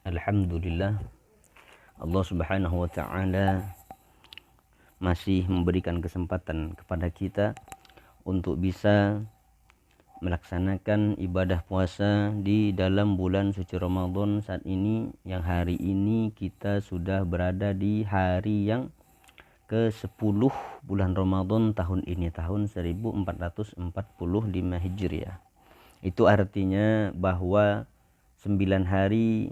Alhamdulillah, Allah Subhanahu wa taala masih memberikan kesempatan kepada kita untuk bisa melaksanakan ibadah puasa di dalam bulan suci Ramadan saat ini, yang hari ini kita sudah berada di hari yang ke-10 bulan Ramadan tahun ini, tahun 1445 Hijriah. Itu artinya bahwa 9 hari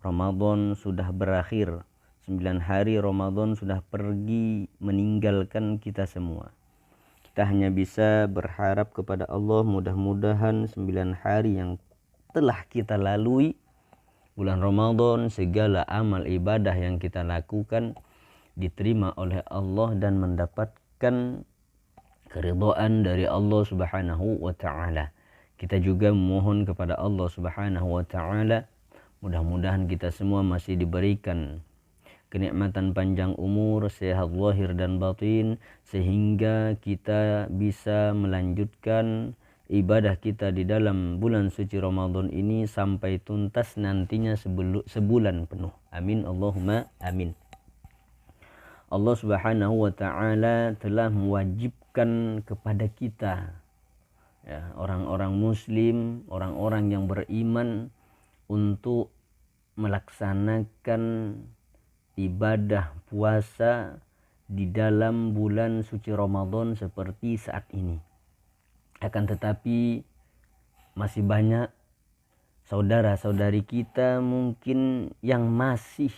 Ramadan sudah berakhir. 9 hari Ramadan sudah pergi meninggalkan kita semua. Kita hanya bisa berharap kepada Allah, mudah-mudahan 9 hari yang telah kita lalui bulan Ramadan, segala amal ibadah yang kita lakukan diterima oleh Allah dan mendapatkan keridhaan dari Allah Subhanahu wa taala. Kita juga memohon kepada Allah Subhanahu wa taala, mudah-mudahan kita semua masih diberikan kenikmatan panjang umur, sehat zahir dan batin, sehingga kita bisa melanjutkan ibadah kita di dalam bulan suci Ramadan ini sampai tuntas nantinya sebulan penuh. Amin Allahumma amin. Allah Subhanahu wa taala telah mewajibkan kepada kita, ya, orang-orang muslim, orang-orang yang beriman, untuk melaksanakan ibadah puasa di dalam bulan suci Ramadan seperti saat ini. Akan tetapi masih banyak saudara-saudari kita mungkin yang masih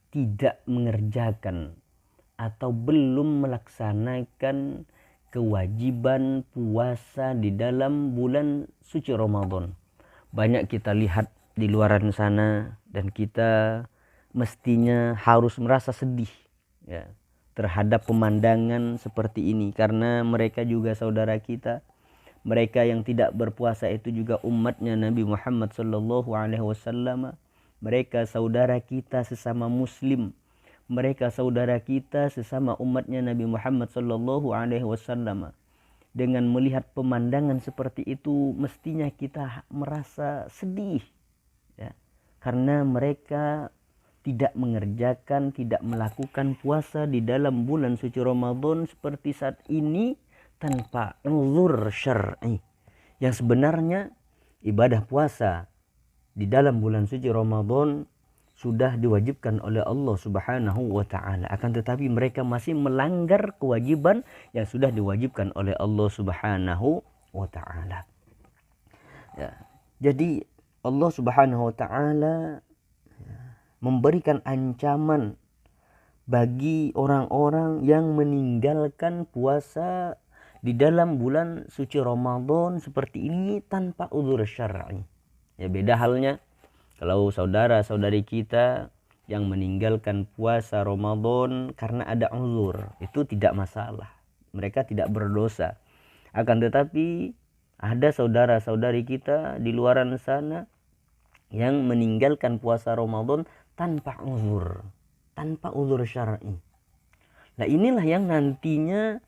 tidak mengerjakan atau belum melaksanakan kewajiban puasa di dalam bulan suci Ramadan. Banyak kita lihat di luaran sana, dan kita mestinya harus merasa sedih, ya, terhadap pemandangan seperti ini, karena mereka juga saudara kita. Mereka yang tidak berpuasa itu juga umatnya Nabi Muhammad sallallahu alaihi wasallam. Mereka saudara kita sesama muslim. Mereka saudara kita sesama umatnya Nabi Muhammad sallallahu alaihi wasallam. Dengan melihat pemandangan seperti itu, mestinya kita merasa sedih, ya, karena mereka tidak mengerjakan, tidak melakukan puasa di dalam bulan suci Ramadan seperti saat ini tanpa uzur syar'i. Yang sebenarnya ibadah puasa di dalam bulan suci Ramadan sudah diwajibkan oleh Allah Subhanahu wa taala. Akan tetapi mereka masih melanggar kewajiban yang sudah diwajibkan oleh Allah Subhanahu wa taala. Ya. Jadi Allah Subhanahu wa taala memberikan ancaman bagi orang-orang yang meninggalkan puasa di dalam bulan suci Ramadan seperti ini tanpa uzur syar'i. Ya, beda halnya kalau saudara-saudari kita yang meninggalkan puasa Ramadan karena ada uzur, itu tidak masalah. Mereka tidak berdosa. Akan tetapi ada saudara-saudari kita di luaran sana yang meninggalkan puasa Ramadan tanpa uzur syar'i. Nah, inilah yang nantinya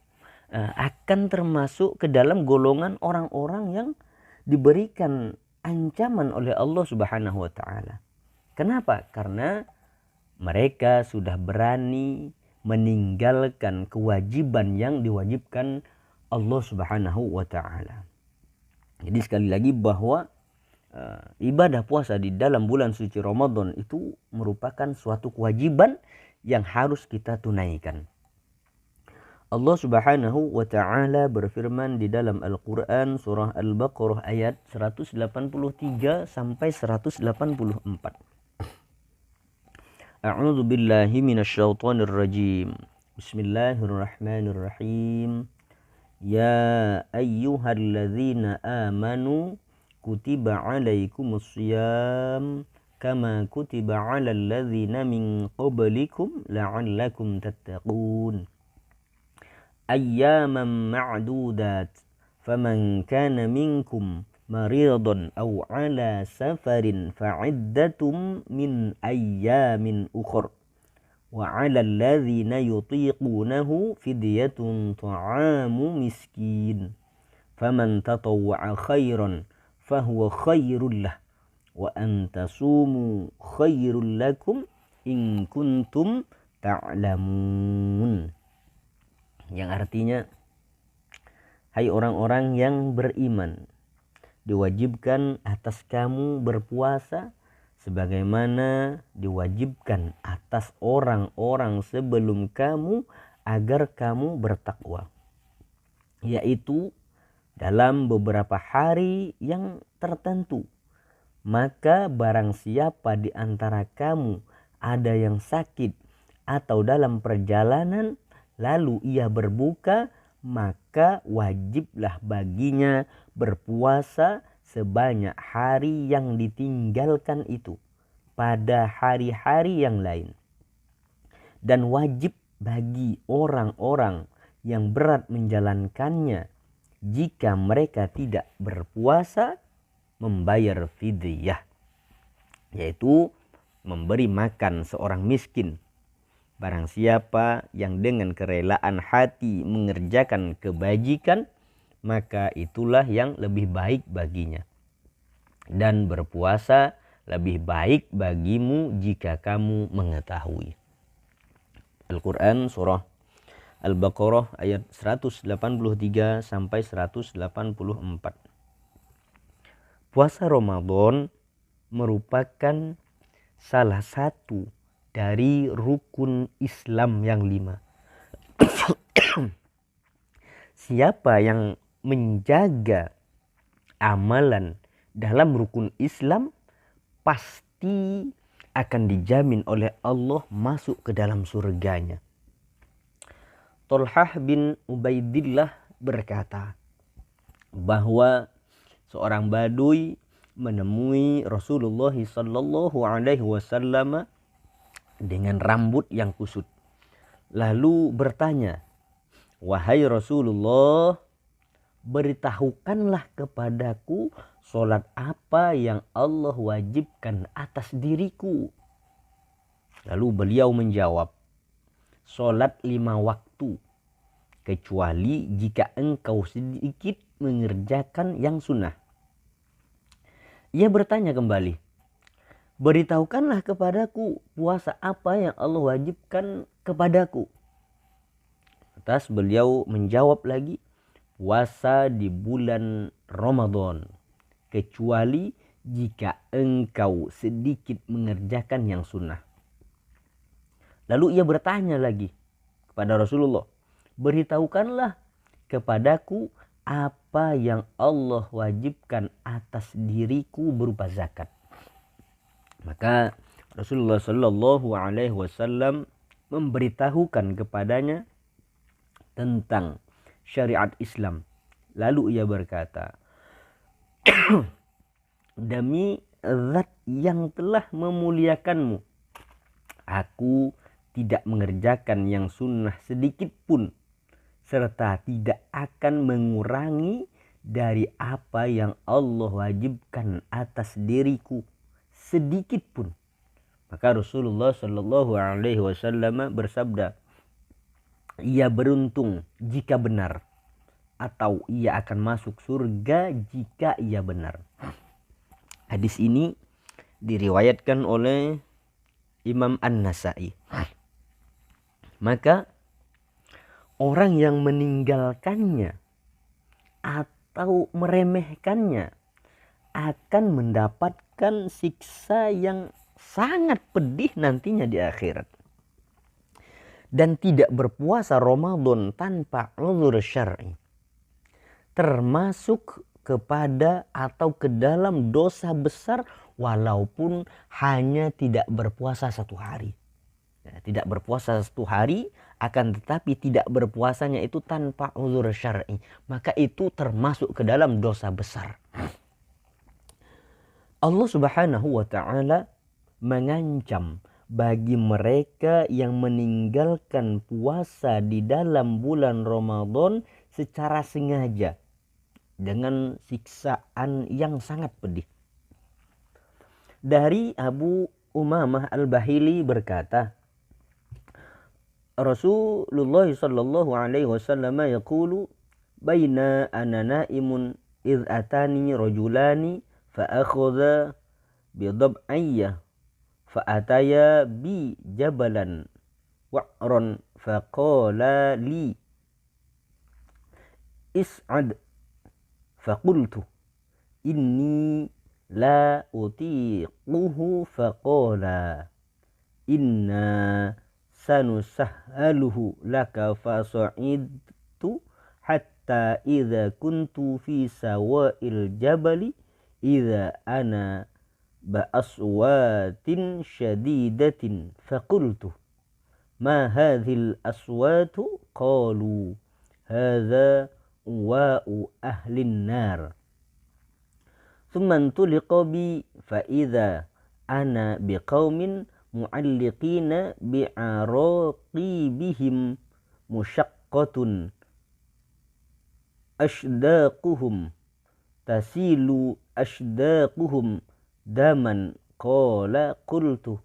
akan termasuk ke dalam golongan orang-orang yang diberikan ancaman oleh Allah Subhanahu wa taala. Kenapa? Karena mereka sudah berani meninggalkan kewajiban yang diwajibkan Allah Subhanahu wa taala. Jadi sekali lagi bahwa ibadah puasa di dalam bulan suci Ramadan itu merupakan suatu kewajiban yang harus kita tunaikan. Allah Subhanahu wa taala berfirman di dalam Al-Qur'an surah Al-Baqarah ayat 183 sampai 184. A'udzu billahi minasyaitonir rajim. Bismillahirrahmanirrahim. Ya ayyuhalladzina amanu kutiba alaikumus shiyam kama kutiba alal ladzina min qablikum la'allakum tattaqun. Ayyaman ma'dudat faman kana minkum maridan aw ala safarin fa'iddatum min ayyamin ukhra wa 'alal ladzina yutiqunahu fidyatun ta'amu miskin faman tatawwa'a khairan fahuwa khairul lah wa antasumu khairul lakum in kuntum ta'lamun. Yang artinya, hai orang-orang yang beriman, diwajibkan atas kamu berpuasa sebagaimana diwajibkan atas orang-orang sebelum kamu agar kamu bertakwa, yaitu dalam beberapa hari yang tertentu. Maka barang siapa di antara kamu ada yang sakit atau dalam perjalanan lalu ia berbuka, maka wajiblah baginya berpuasa sebanyak hari yang ditinggalkan itu pada hari-hari yang lain. Dan wajib bagi orang-orang yang berat menjalankannya jika mereka tidak berpuasa membayar fidyah, yaitu memberi makan seorang miskin. Barang siapa yang dengan kerelaan hati mengerjakan kebajikan, maka itulah yang lebih baik baginya. Dan berpuasa lebih baik bagimu jika kamu mengetahui. Al-Quran surah Al-Baqarah ayat 183 sampai 184. Puasa Ramadan merupakan salah satu dari rukun Islam yang 5. Siapa yang menjaga amalan dalam rukun Islam pasti akan dijamin oleh Allah masuk ke dalam surganya. Tolhah bin Ubaidillah berkata bahwa seorang badui menemui Rasulullah sallallahu alaihi wasallam dengan rambut yang kusut. Lalu bertanya, "Wahai Rasulullah, beritahukanlah kepadaku solat apa yang Allah wajibkan atas diriku." Lalu beliau menjawab, "Solat 5 waktu, kecuali jika engkau sedikit mengerjakan yang sunnah." Ia bertanya kembali, "Beritahukanlah kepadaku puasa apa yang Allah wajibkan kepadaku." Atas beliau menjawab lagi, "Puasa di bulan Ramadan, kecuali jika engkau sedikit mengerjakan yang sunnah." Lalu ia bertanya lagi kepada Rasulullah, "Beritahukanlah kepadaku apa yang Allah wajibkan atas diriku berupa zakat." Maka Rasulullah Shallallahu Alaihi Wasallam memberitahukan kepadanya tentang syariat Islam. Lalu ia berkata, "Demi Zat yang telah memuliakanmu, aku tidak mengerjakan yang sunnah sedikit pun, serta tidak akan mengurangi dari apa yang Allah wajibkan atas diriku sedikit pun." Maka Rasulullah Shallallahu Alaihi Wasallam bersabda, "Ia beruntung jika benar, atau ia akan masuk surga jika ia benar." Hadis ini diriwayatkan oleh Imam An-Nasai. Maka orang yang meninggalkannya atau meremehkannya akan mendapatkan siksa yang sangat pedih nantinya di akhirat. Dan tidak berpuasa Ramadan tanpa uzur syar'i termasuk kepada atau ke dalam dosa besar walaupun hanya tidak berpuasa 1 hari. Tidak berpuasa 1 hari, akan tetapi tidak berpuasanya itu tanpa uzur syar'i, maka itu termasuk ke dalam dosa besar. Allah Subhanahu wa taala mengancam bagi mereka yang meninggalkan puasa di dalam bulan Ramadan secara sengaja dengan siksaan yang sangat pedih. Dari Abu Umamah Al-Bahili berkata, Rasulullah sallallahu alaihi wasallam yaqulu, "Baina ana naimun idh atani rajulani fa akhadha bidab'iyya fa'ataya bi jabalan wa'ran faqala li is'ad faqultu inni la utiquhu faqala inna sanusahhaluhu laka fasa'idtu hatta idza kuntu fi sawa'il jabali idza ana ba'aswatin syadidatin faqultu ma hadhil aswatu qalu hadza wa'u ahlin nar thumma tuliqa bi fa idza ana biqaumin mu'alliqina bi'araqibihim musyaqqatun ashdaquhum tasilu ashdaquhum daman qala qultu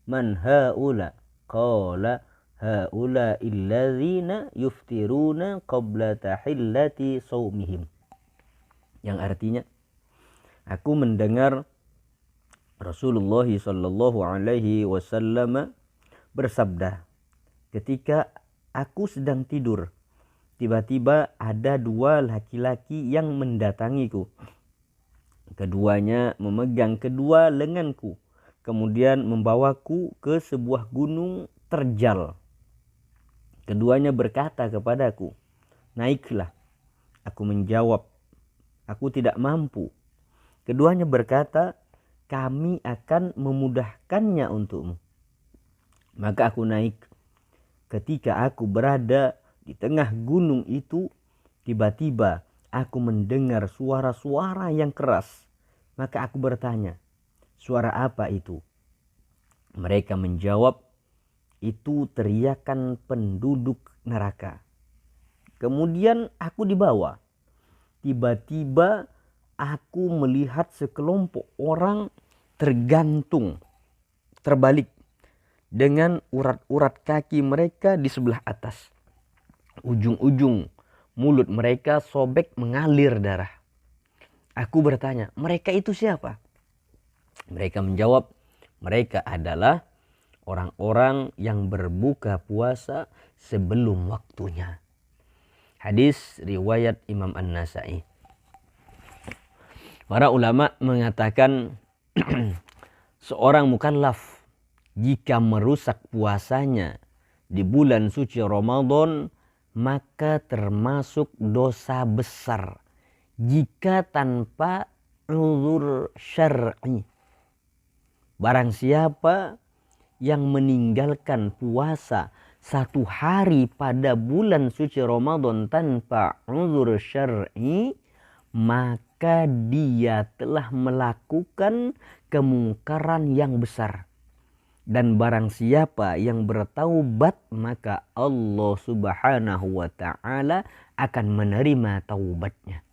man haula qala haula illadzina yuftiruna qabla tahillati saumihim, yang artinya aku mendengar Rasulullah sallallahu alaihi wasallam bersabda, ketika aku sedang tidur, tiba-tiba ada dua laki-laki yang mendatangiku. Keduanya memegang kedua lenganku, kemudian membawaku ke sebuah gunung terjal. Keduanya berkata kepadaku, naiklah. Aku menjawab, aku tidak mampu. Keduanya berkata, kami akan memudahkannya untukmu. Maka aku naik. Ketika aku berada di tengah gunung itu, tiba-tiba aku mendengar suara-suara yang keras. Maka aku bertanya, suara apa itu? Mereka menjawab, itu teriakan penduduk neraka. Kemudian aku dibawa. Tiba-tiba aku melihat sekelompok orang tergantung, terbalik, dengan urat-urat kaki mereka di sebelah atas. Ujung-ujung mulut mereka sobek mengalir darah. Aku bertanya, mereka itu siapa? Mereka menjawab, mereka adalah orang-orang yang berbuka puasa sebelum waktunya. Hadis riwayat Imam An-Nasa'i. Para ulama mengatakan seorang mukallaf jika merusak puasanya di bulan suci Ramadan, maka termasuk dosa besar jika tanpa uzur syar'i. Barang siapa yang meninggalkan puasa satu hari pada bulan suci Ramadan tanpa uzur syar'i, maka dia telah melakukan kemungkaran yang besar. Dan barang siapa yang bertaubat, maka Allah subhanahu wa ta'ala akan menerima taubatnya.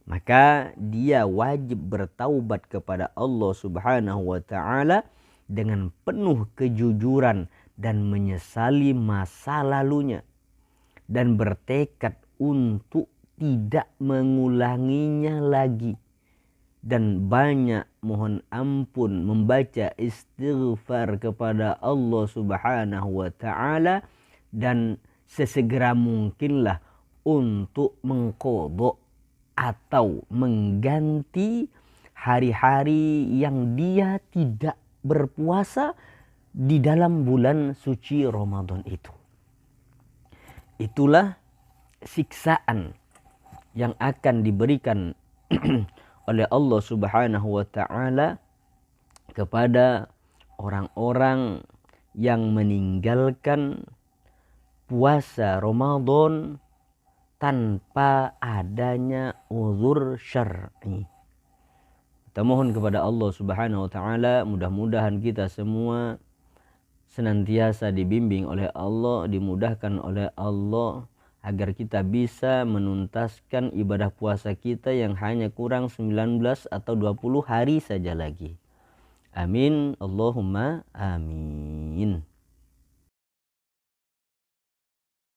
Maka dia wajib bertaubat kepada Allah subhanahu wa ta'ala dengan penuh kejujuran dan menyesali masa lalunya. Dan bertekad untuk tidak mengulanginya lagi. Dan banyak mohon ampun, membaca istighfar kepada Allah subhanahu wa ta'ala. Dan sesegera mungkinlah untuk mengqadha atau mengganti hari-hari yang dia tidak berpuasa di dalam bulan suci Ramadan itu. Itulah siksaan yang akan diberikan oleh Allah subhanahu wa ta'ala kepada orang-orang yang meninggalkan puasa Ramadan tanpa adanya uzur syar'i. Kita mohon kepada Allah subhanahu wa ta'ala, mudah-mudahan kita semua senantiasa dibimbing oleh Allah, dimudahkan oleh Allah, agar kita bisa menuntaskan ibadah puasa kita yang hanya kurang 19 atau 20 hari saja lagi. Amin. Allahumma amin.